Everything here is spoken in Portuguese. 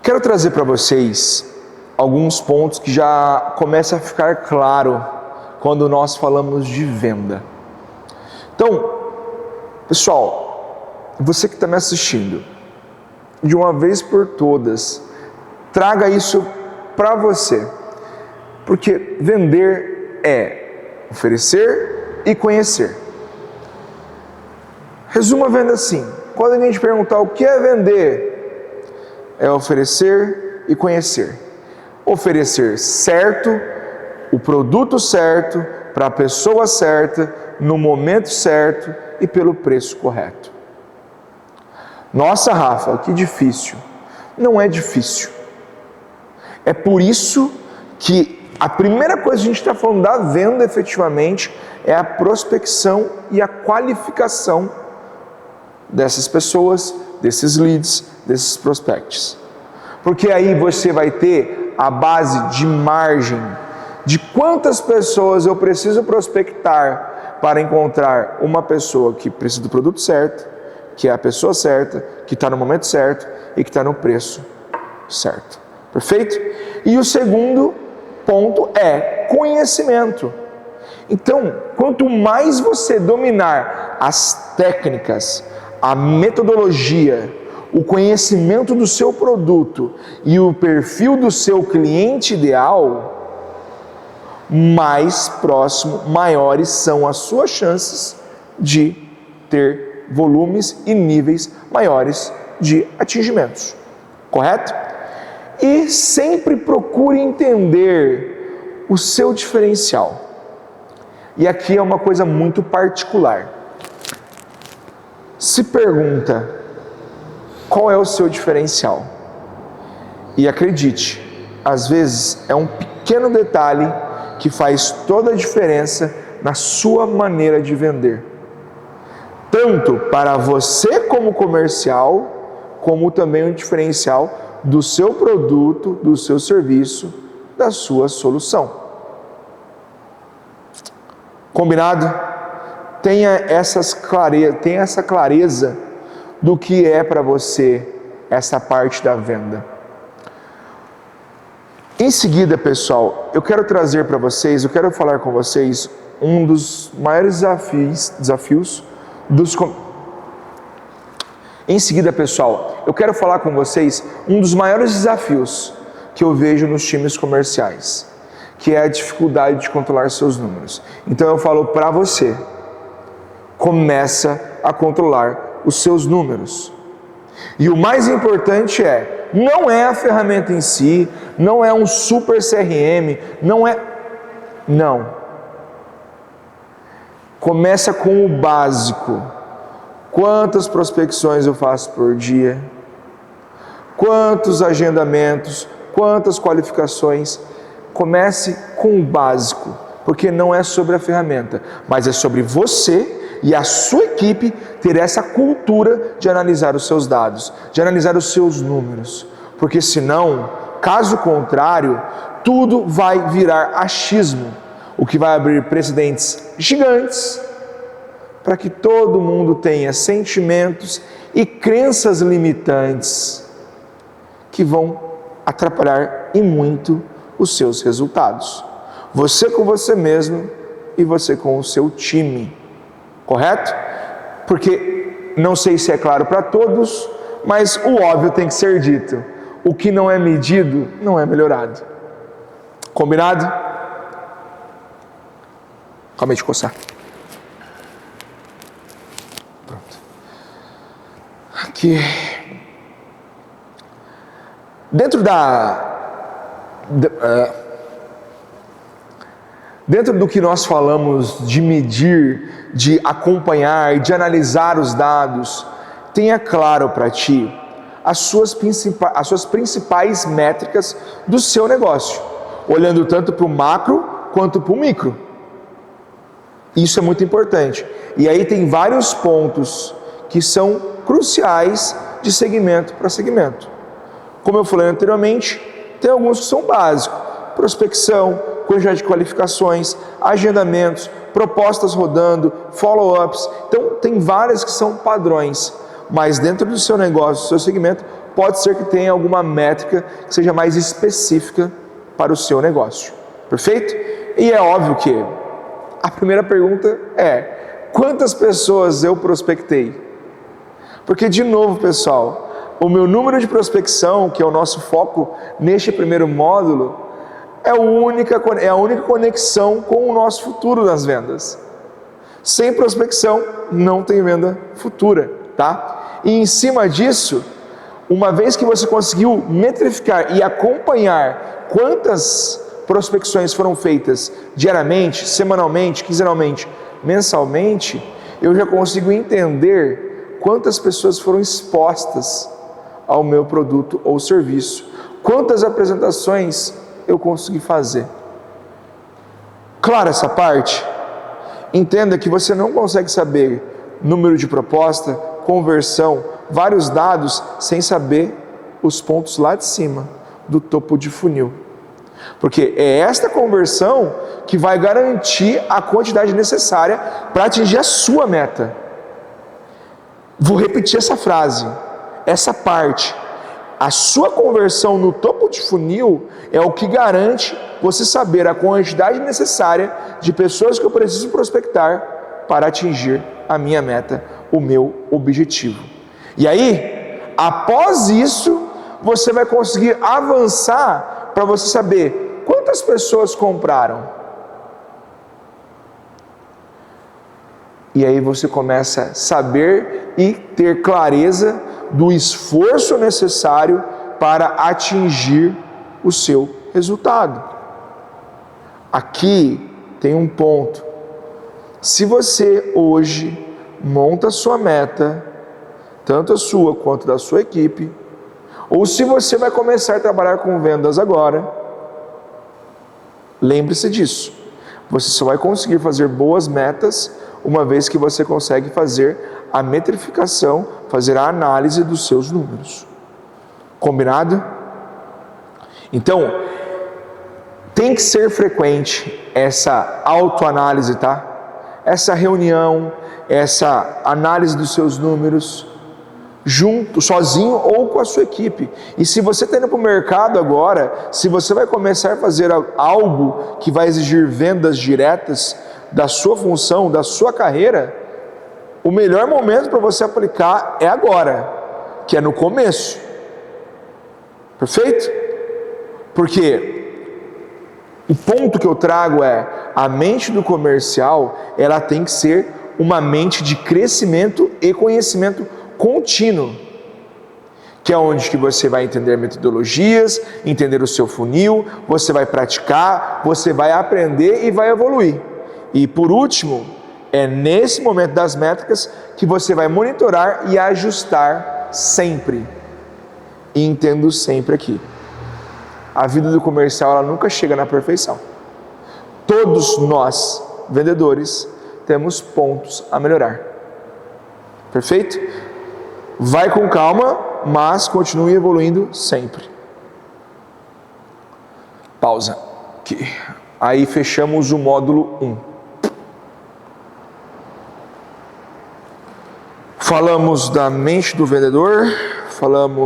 quero trazer para vocês alguns pontos que já começam a ficar claro quando nós falamos de venda. Então, pessoal, você que está me assistindo, de uma vez por todas, traga isso para você, porque vender é oferecer e conhecer. Resuma a venda assim: quando alguém te perguntar o que é vender, é oferecer e conhecer. Oferecer certo, o produto certo, para a pessoa certa, no momento certo e pelo preço correto. Nossa, Rafa, que difícil. Não é difícil. É por isso que a primeira coisa que a gente está falando da venda efetivamente é a prospecção e a qualificação dessas pessoas, desses leads, desses prospects. Porque aí você vai ter a base de margem de quantas pessoas eu preciso prospectar para encontrar uma pessoa que precisa do produto certo, que é a pessoa certa, que está no momento certo e que está no preço certo. Perfeito? E o segundo ponto é conhecimento. Então, quanto mais você dominar as técnicas, a metodologia, o conhecimento do seu produto e o perfil do seu cliente ideal, mais próximo, maiores são as suas chances de ter volumes e níveis maiores de atingimentos. Correto? E sempre procure entender o seu diferencial. E aqui é uma coisa muito particular. Se pergunta qual é o seu diferencial. E acredite, às vezes é um pequeno detalhe que faz toda a diferença na sua maneira de vender. Tanto para você como comercial, como também um diferencial do seu produto, do seu serviço, da sua solução. Combinado? Tenha essa clareza do que é para você essa parte da venda. Em seguida, pessoal, eu quero falar com vocês um dos maiores desafios dos... Em seguida, pessoal, eu quero falar com vocês um dos maiores desafios que eu vejo nos times comerciais, que é a dificuldade de controlar seus números. Então eu falo para você, começa a controlar os seus números. E o mais importante não é a ferramenta em si, não é um super CRM, não. Começa com o básico. Quantas prospecções eu faço por dia? Quantos agendamentos? Quantas qualificações? Comece com o básico, porque não é sobre a ferramenta, mas é sobre você e a sua equipe ter essa cultura de analisar os seus dados, de analisar os seus números, porque senão, caso contrário, tudo vai virar achismo, o que vai abrir precedentes gigantes para que todo mundo tenha sentimentos e crenças limitantes que vão atrapalhar e muito os seus resultados. Você com você mesmo e você com o seu time. Correto? Porque não sei se é claro para todos, mas o óbvio tem que ser dito. O que não é medido não é melhorado. Combinado? Calma aí de coçar. Pronto. Aqui. Dentro do que nós falamos de medir, de acompanhar e de analisar os dados, tenha claro para ti as suas principais métricas do seu negócio, olhando tanto para o macro quanto para o micro. Isso é muito importante. E aí tem vários pontos que são cruciais de segmento para segmento. Como eu falei anteriormente, tem alguns que são básicos: prospecção, quantidade de qualificações, agendamentos, propostas rodando, follow-ups. Então, tem várias que são padrões, mas dentro do seu negócio, do seu segmento, pode ser que tenha alguma métrica que seja mais específica para o seu negócio. Perfeito? E é óbvio que a primeira pergunta é: quantas pessoas eu prospectei? Porque, de novo, pessoal, o meu número de prospecção, que é o nosso foco neste primeiro módulo, é a única conexão com o nosso futuro nas vendas. Sem prospecção, não tem venda futura, tá? E em cima disso, uma vez que você conseguiu metrificar e acompanhar quantas prospecções foram feitas diariamente, semanalmente, quinzenalmente, mensalmente, eu já consigo entender quantas pessoas foram expostas ao meu produto ou serviço, quantas apresentações eu consegui fazer. Claro essa parte? Entenda que você não consegue saber número de proposta, conversão, vários dados, sem saber os pontos lá de cima, do topo de funil. Porque é esta conversão que vai garantir a quantidade necessária para atingir a sua meta. Vou repetir essa frase, essa parte. A sua conversão no topo de funil é o que garante você saber a quantidade necessária de pessoas que eu preciso prospectar para atingir a minha meta, o meu objetivo. E aí, após isso, você vai conseguir avançar para você saber quantas pessoas compraram. E aí você começa a saber e ter clareza do esforço necessário para atingir o seu resultado. Aqui tem um ponto. Se você hoje monta a sua meta, tanto a sua quanto da sua equipe, ou se você vai começar a trabalhar com vendas agora, lembre-se disso. Você só vai conseguir fazer boas metas uma vez que você consegue fazer a metrificação, fazer a análise dos seus números. Combinado? Então, tem que ser frequente essa autoanálise, tá? Essa reunião, essa análise dos seus números, junto, sozinho ou com a sua equipe. E se você está indo para o mercado agora, se você vai começar a fazer algo que vai exigir vendas diretas da sua função, da sua carreira, o melhor momento para você aplicar é agora, que é no começo. Perfeito? Porque o ponto que eu trago é: a mente do comercial, ela tem que ser uma mente de crescimento e conhecimento contínuo, que é onde que você vai entender metodologias, entender o seu funil, você vai praticar, você vai aprender e vai evoluir. E por último, é nesse momento das métricas que você vai monitorar e ajustar sempre. E entendo sempre aqui: a vida do comercial, ela nunca chega na perfeição. Todos nós, vendedores, temos pontos a melhorar. Perfeito? Vai com calma, mas continue evoluindo sempre. Pausa. Aqui. Aí fechamos o módulo 1. Falamos da mente do vendedor, falamos